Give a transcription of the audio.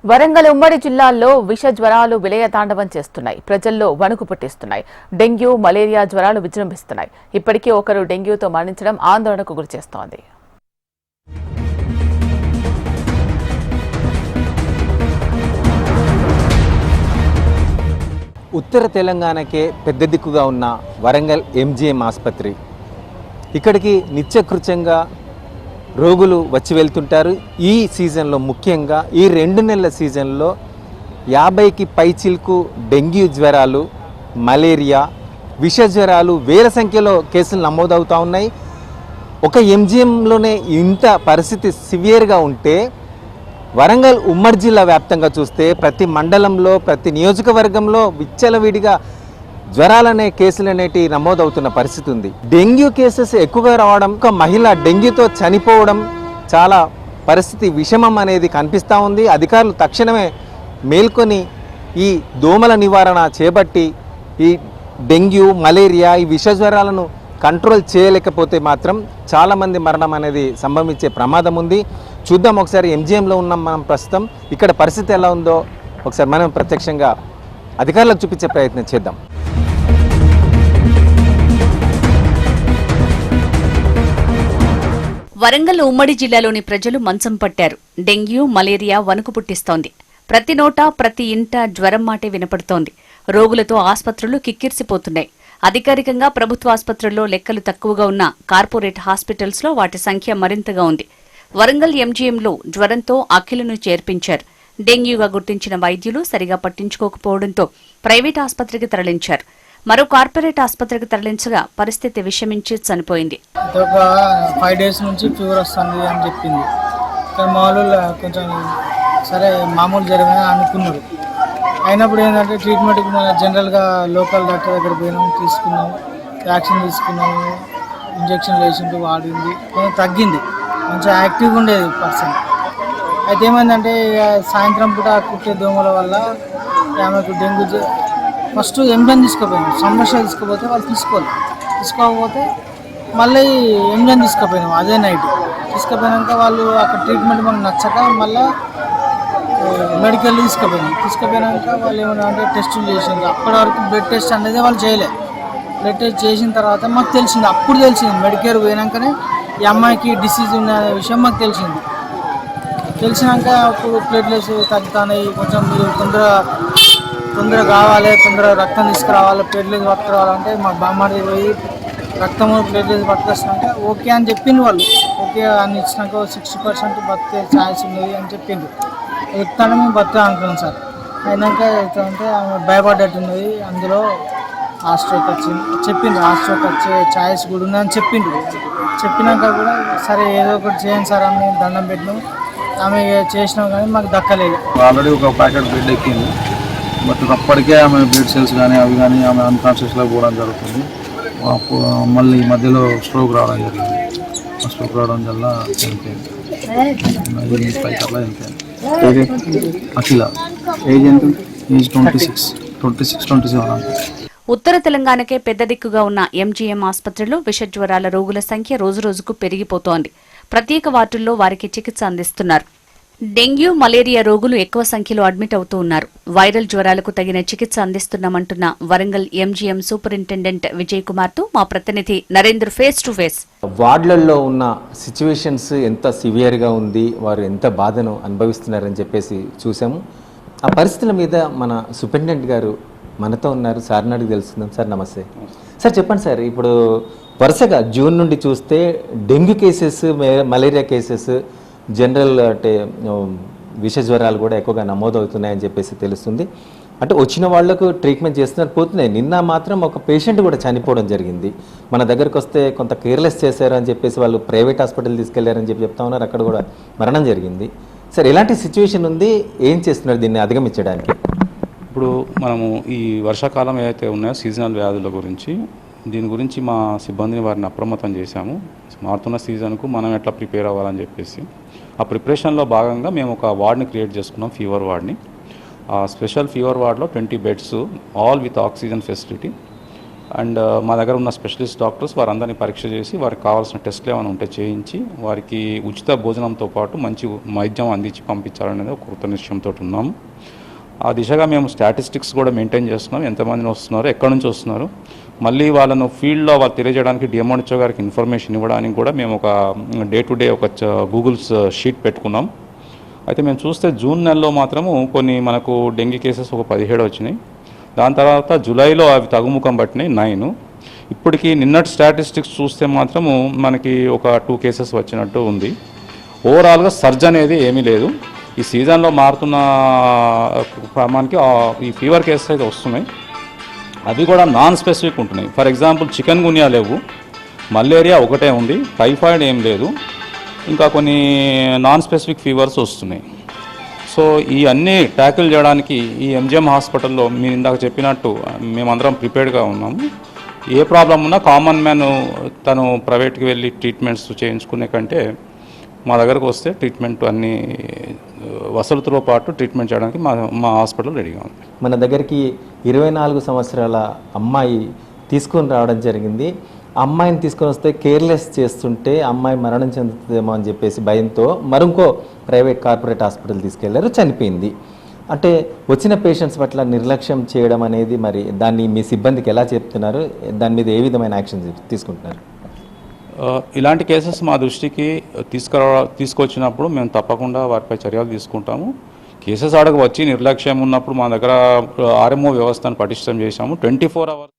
వరంగల్ ఉమ్మడి జిల్లాల్లో విష జ్వరాలు విలయతాండవం చేస్తున్నాయి. ప్రజల్లో వణుకు పుట్టిస్తున్నాయి. డెంగ్యూ, మలేరియా జ్వరాలు విజృంభిస్తున్నాయి. ఇప్పటికే ఒకరు డెంగ్యూతో మరణించడం ఆందోళనకు గురిచేస్తోంది. ఉత్తర తెలంగాణకే పెద్ద దిక్కుగా ఉన్న వరంగల్ ఎంజీఎం ఆసుపత్రి. ఇక్కడికి నిత్యకృత్యంగా రోగులు వచ్చి వెళ్తుంటారు. ఈ సీజన్లో ముఖ్యంగా ఈ 2 నెలల సీజన్లో 50కి పైచిల్కు డెంగ్యూ జ్వరాలు, మలేరియా, విష జ్వరాలు వేల సంఖ్యలో కేసులు నమోదవుతూ ఉన్నాయి. ఒక ఎంజీఎంలోనే ఇంత పరిస్థితి సివియర్గా ఉంటే వరంగల్ ఉమ్మడి జిల్లా వ్యాప్తంగా చూస్తే ప్రతి మండలంలో ప్రతి నియోజకవర్గంలో విచ్చలవిడిగా జ్వరాలనే కేసులు అనేటి నమోదవుతున్న పరిస్థితి ఉంది. డెంగ్యూ కేసెస్ ఎక్కువగా రావడం, ఒక మహిళ డెంగ్యూతో చనిపోవడం, చాలా పరిస్థితి విషమం అనేది కనిపిస్తూ ఉంది. అధికారులు తక్షణమే మేల్కొని ఈ దోమల నివారణ చేపట్టి ఈ డెంగ్యూ, మలేరియా, ఈ విష జ్వరాలను కంట్రోల్ చేయలేకపోతే మాత్రం చాలామంది మరణం అనేది సంభవించే ప్రమాదం ఉంది. చూద్దాం ఒకసారి. ఎంజీఎంలో ఉన్నాం మనం ప్రస్తుతం. ఇక్కడ పరిస్థితి ఎలా ఉందో ఒకసారి మనం ప్రత్యక్షంగా అధికారులకు చూపించే ప్రయత్నం చేద్దాం. వరంగల్ ఉమ్మడి జిల్లాలోని ప్రజలు మంచం పట్టారు. డెంగ్యూ, మలేరియా వణుకు పుట్టిస్తోంది. ప్రతి నోట ప్రతి ఇంట జ్వరం మాటే వినపడుతోంది. రోగులతో ఆసుపత్రులు కిక్కిరిసిపోతున్నాయి. అధికారికంగా ప్రభుత్వ ఆసుపత్రుల్లో లెక్కలు తక్కువగా ఉన్న కార్పొరేట్ హాస్పిటల్స్ లో వాటి సంఖ్య మరింతగా ఉంది. వరంగల్ ఎంజీఎంలో జ్వరంతో అఖిలను చేర్పించారు. డెంగ్యూగా గుర్తించిన వైద్యులు సరిగా పట్టించుకోకపోవడంతో ప్రైవేట్ ఆసుపత్రికి తరలించారు. మరో కార్పొరేట్ ఆసుపత్రికి తరలించగా పరిస్థితి విషమించి చనిపోయింది. ఒక 5 days నుంచి ఫీవర్ వస్తుంది అని చెప్పింది. కొంచెం సరే మామూలు జరిగిన అనుకున్నారు. అయినప్పుడు ఏంటంటే ట్రీట్మెంట్కి మన జనరల్గా లోకల్ డాక్టర్ దగ్గర పోయినాం, తీసుకున్నాం, వ్యాక్సిన్ తీసుకున్నాము, ఇంజక్షన్ వేసిండు, వాడింది, కొంచెం తగ్గింది, మంచిగా యాక్టివ్గా ఉండేది పర్సన్. అయితే ఏమైందంటే సాయంత్రం పూట కుట్టే దోమల వల్ల ఆమెకు డెంగ్యూ. ఫస్ట్ ఎంబ్లెన్ తీసుకుపోయినాం, సమస్య తీసుకుపోతే వాళ్ళు తీసుకోకపోతే మళ్ళీ ఎంబ్లెన్ తీసుకుపోయినాం. అదే నైట్ తీసుకుపోయినాక వాళ్ళు అక్కడ ట్రీట్మెంట్ మనకు నచ్చక మళ్ళీ మెడికల్ తీసుకుపోయినాక వాళ్ళు ఏమన్నా అంటే టెస్టులు చేసింది. అప్పటి వరకు బ్లడ్ టెస్ట్ అనేది వాళ్ళు చేయలేదు. బ్లడ్ టెస్ట్ చేసిన తర్వాత మాకు తెలిసింది, అప్పుడు తెలిసింది మెడికేర్ పోయినాకనే ఈ అమ్మాయికి డిసీజ్ ఉన్న విషయం మాకు తెలిసినాక అప్పుడు ప్లేట్లెట్స్ తగ్గుతున్నాయి, కొంచెం మీరు తొందరగా కావాలి, తొందరగా రక్తం తీసుకురావాలి, ప్లేట్లెట్స్ పట్టుకురావాలంటే మా బామ్మడి పోయి రక్తము ప్లేట్లెట్స్ పట్టుకొచ్చినాక ఓకే అని చెప్పింది వాళ్ళు. ఓకే అని ఇచ్చినాక 60% బతికే ఛాన్స్ ఉన్నది అని చెప్పింది. ఎత్తాను మేము బతుకా అనుకున్నాం సార్. అయినాక ఎత్తామంటే ఆమె భయపడ్డట్టున్నది, అందులో హాస్ట్రోక్ వచ్చింది చెప్పింది. హాస్ట్రోక్ వచ్చే ఛాయిస్ కూడా ఉందని చెప్పినాక కూడా సరే ఏదో ఒకటి చేయండి సార్ అని దండం పెట్టినాం. ఆమె చేసినాం కానీ మాకు దక్కలేదు. ఆల్రెడీ ఒక ప్యాకెట్ బ్లడ్ ఎక్కింది, బట్ అప్పటికే ఆమె బ్లడ్ సెల్స్ కానీ అవి కానీ ఆమె అన్కాన్షియస్లో పోవడం జరుగుతుంది. మళ్ళీ మధ్యలో స్ట్రోక్ రావడం జరిగింది. ఆ స్ట్రోక్ రావడం వల్ల చనిపోయింది. అఖిల ఏజ్ ఎంత? ఏజ్ 26-27. ఉత్తర తెలంగాణకే పెద్ద దిక్కుగా ఉన్న ఎంజీఎం ఆసుపత్రిలో విష జ్వరాల రోగుల సంఖ్య రోజురోజుకు పెరిగిపోతోంది. ప్రత్యేక వార్డుల్లో వారికి చికిత్స అందిస్తున్నారు. డెంగ్యూ, మలేరియా రోగులు ఎక్కువ సంఖ్యలో అడ్మిట్ అవుతూ ఉన్నారు. వైరల్ జ్వరాలకు తగిన చికిత్స అందిస్తున్నామంటున్న వరంగల్ ఎంజీఎం సూపరింటెండెంట్ విజయ్ కుమార్ తో మా ప్రతినిధి నరేంద్ర ఫేస్ టు ఫేస్. వార్డులలో ఉన్న సిచ్యువేషన్స్ ఎంత సివియర్గా ఉంది, వారు ఎంత బాధను అనుభవిస్తున్నారని చెప్పేసి చూసాము. ఆ పరిస్థితుల మీద మన సూపరింటెండెంట్ గారు మనతో ఉన్నారు. సార్ని అడిగి తెలుసుకుందాం. సార్ నమస్తే. సార్ చెప్పండి సార్, ఇప్పుడు వరుసగా జూన్ నుండి చూస్తే dengue cases, malaria cases, general అంటే విష జ్వరాలు కూడా ఎక్కువగా నమోదవుతున్నాయని చెప్పేసి తెలుస్తుంది. అంటే వచ్చిన వాళ్లకు ట్రీట్మెంట్ చేస్తున్నారు, పోతున్నాయి. నిన్న మాత్రం ఒక పేషెంట్ కూడా చనిపోవడం జరిగింది. మన దగ్గరకు వస్తే కొంత కేర్లెస్ చేశారు అని చెప్పేసి వాళ్ళు ప్రైవేట్ హాస్పిటల్ తీసుకెళ్లారని చెప్తా ఉన్నారు. అక్కడ కూడా మరణం జరిగింది. సార్ ఎలాంటి సిచ్యువేషన్ ఉంది, ఏం చేస్తున్నారు దీన్ని అధిగమించడానికి? ఇప్పుడు మనము ఈ వర్షాకాలం ఏదైతే ఉన్నాయో సీజనల్ వ్యాధుల గురించి, దీని గురించి మా సిబ్బందిని వారిని అప్రమత్తం చేశాము. మారుతున్న సీజన్కు మనం ఎట్లా ప్రిపేర్ అవ్వాలని చెప్పేసి ఆ ప్రిపరేషన్లో భాగంగా మేము ఒక వార్డ్ని క్రియేట్ చేసుకున్నాం, ఫీవర్ వార్డ్ని. ఆ స్పెషల్ ఫీవర్ వార్డ్లో 20 beds, all with oxygen facility. And మా దగ్గర ఉన్న స్పెషలిస్ట్ డాక్టర్స్ వారందరినీ పరీక్ష చేసి వారికి కావాల్సిన టెస్ట్లు ఏమైనా ఉంటే చేయించి వారికి ఉచిత భోజనంతో పాటు మంచి వైద్యం అందించి పంపించాలనేది ఒక కృత నిశ్చయంతో ఉన్నాము. ఆ దిశగా మేము స్టాటిస్టిక్స్ కూడా మెయింటైన్ చేస్తున్నాం, ఎంతమందిని వస్తున్నారు, ఎక్కడి నుంచి వస్తున్నారు, మళ్ళీ వాళ్ళను ఫీల్డ్లో వాళ్ళు తెలియజేయడానికి డిఎంహెచ్ఓ గారికి ఇన్ఫర్మేషన్ ఇవ్వడానికి కూడా మేము ఒక డే టు డే ఒక గూగుల్స్ షీట్ పెట్టుకున్నాం. అయితే మేము చూస్తే జూన్ నెలలో మాత్రము కొన్ని మనకు డెంగీ కేసెస్ ఒక 17 వచ్చినాయి. దాని తర్వాత జూలైలో అవి తగ్గుముఖం పట్టినాయి 9. ఇప్పటికి నిన్నటి స్టాటిస్టిక్స్ చూస్తే మాత్రము మనకి ఒక 2 కేసెస్ వచ్చినట్టు ఉంది. ఓవరాల్గా సర్జ్ అనేది ఏమీ లేదు. ఈ సీజన్లో మారుతున్న మనకి ఈ ఫీవర్ కేసెస్ అయితే వస్తున్నాయి, అవి కూడా నాన్ స్పెసిఫిక్ ఉంటున్నాయి. ఫర్ ఎగ్జాంపుల్ చికెన్ గున్యా లేవు, మలేరియా ఒకటే ఉంది, టైఫాయిడ్ ఏం లేదు, ఇంకా కొన్ని నాన్ స్పెసిఫిక్ ఫీవర్స్ వస్తున్నాయి. సో ఈ అన్నీ ట్యాకిల్ చేయడానికి ఈ ఎంజిఎం హాస్పిటల్లో మీరు ఇందాక చెప్పినట్టు మేమందరం ప్రిపేర్డ్గా ఉన్నాము. ఏ ప్రాబ్లం ఉన్నా కామన్ మ్యాన్ తను ప్రైవేట్కి వెళ్ళి ట్రీట్మెంట్స్ చేయించుకునే కంటే మా దగ్గరకు వస్తే ట్రీట్మెంట్ అన్ని వసతులతో పాటు ట్రీట్మెంట్ చేయడానికి మా హాస్పిటల్ రెడీగా ఉంది. మన దగ్గరికి 24 సంవత్సరాల అమ్మాయి తీసుకొని రావడం జరిగింది. అమ్మాయిని తీసుకొని వస్తే కేర్లెస్ చేస్తుంటే అమ్మాయి మరణం చెందుతుందేమో అని చెప్పేసి భయంతో మరొక ప్రైవేట్ కార్పొరేట్ హాస్పిటల్ తీసుకెళ్లారు, చనిపోయింది. అంటే వచ్చిన పేషెంట్స్ పట్ల నిర్లక్ష్యం చేయడం అనేది మరి దాన్ని మీ సిబ్బందికి ఎలా చెప్తున్నారు, దాని మీద ఏ విధమైన యాక్షన్ తీసుకుంటున్నారు? ఇలాంటి కేసెస్ మా దృష్టికి తీసుకొచ్చినప్పుడు మేము తప్పకుండా వారిపై చర్యలు తీసుకుంటాము. కేసెస్ ఆడకు వచ్చి నిర్లక్ష్యం ఉన్నప్పుడు మా దగ్గర ఆర్ఎంఓ వ్యవస్థను పటిష్టం చేశాము. 24 hours